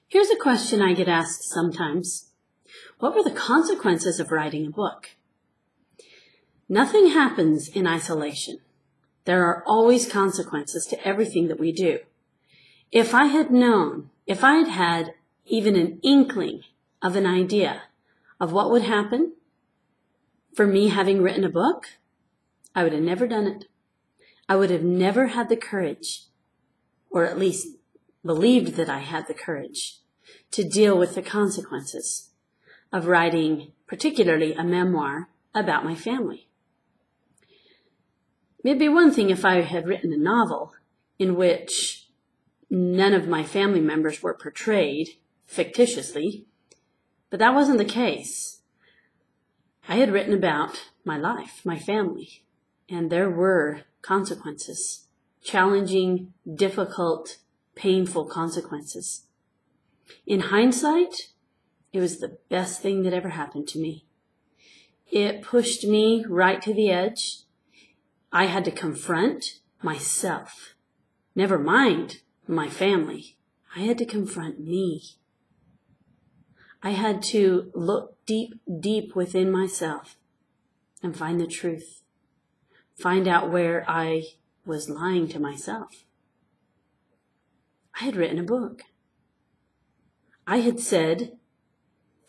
Here's a question I get asked sometimes. What were the consequences of writing a book? Nothing happens in isolation. There are always consequences to everything that we do. If I had known, if I had had even an inkling of an idea of what would happen for me having written a book, I would have never done it. I would have never had the courage, or at least believed that I had the courage, to deal with the consequences of writing, particularly a memoir about my family. It'd be one thing if I had written a novel in which none of my family members were portrayed fictitiously, but that wasn't the case. I had written about my life, my family, and there were consequences, challenging, difficult, painful consequences. In hindsight, it was the best thing that ever happened to me. It pushed me right to the edge. I had to confront myself. Never mind my family. I had to confront me. I had to look deep, deep within myself and find the truth. Find out where I was lying to myself. I had written a book. I had said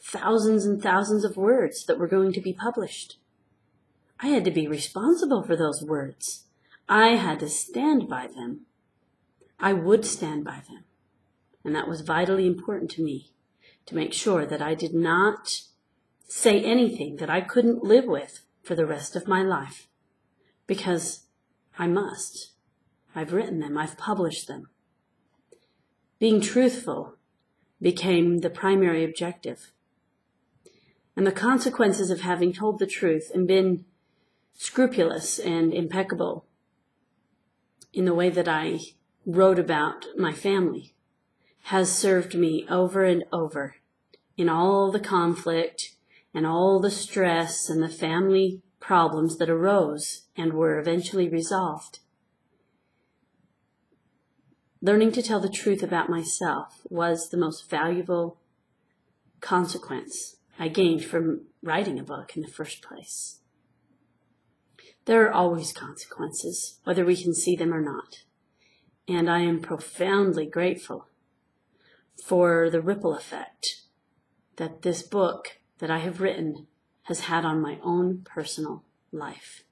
thousands and thousands of words that were going to be published. I had to be responsible for those words. I had to stand by them. I would stand by them. And that was vitally important to me, to make sure that I did not say anything that I couldn't live with for the rest of my life. Because I must. I've written them. I've published them. Being truthful became the primary objective. And the consequences of having told the truth and been scrupulous and impeccable in the way that I wrote about my family has served me over and over in all the conflict and all the stress and the family problems that arose and were eventually resolved. Learning to tell the truth about myself was the most valuable consequence I gained from writing a book in the first place. There are always consequences, whether we can see them or not. And I am profoundly grateful for the ripple effect that this book that I have written has had on my own personal life.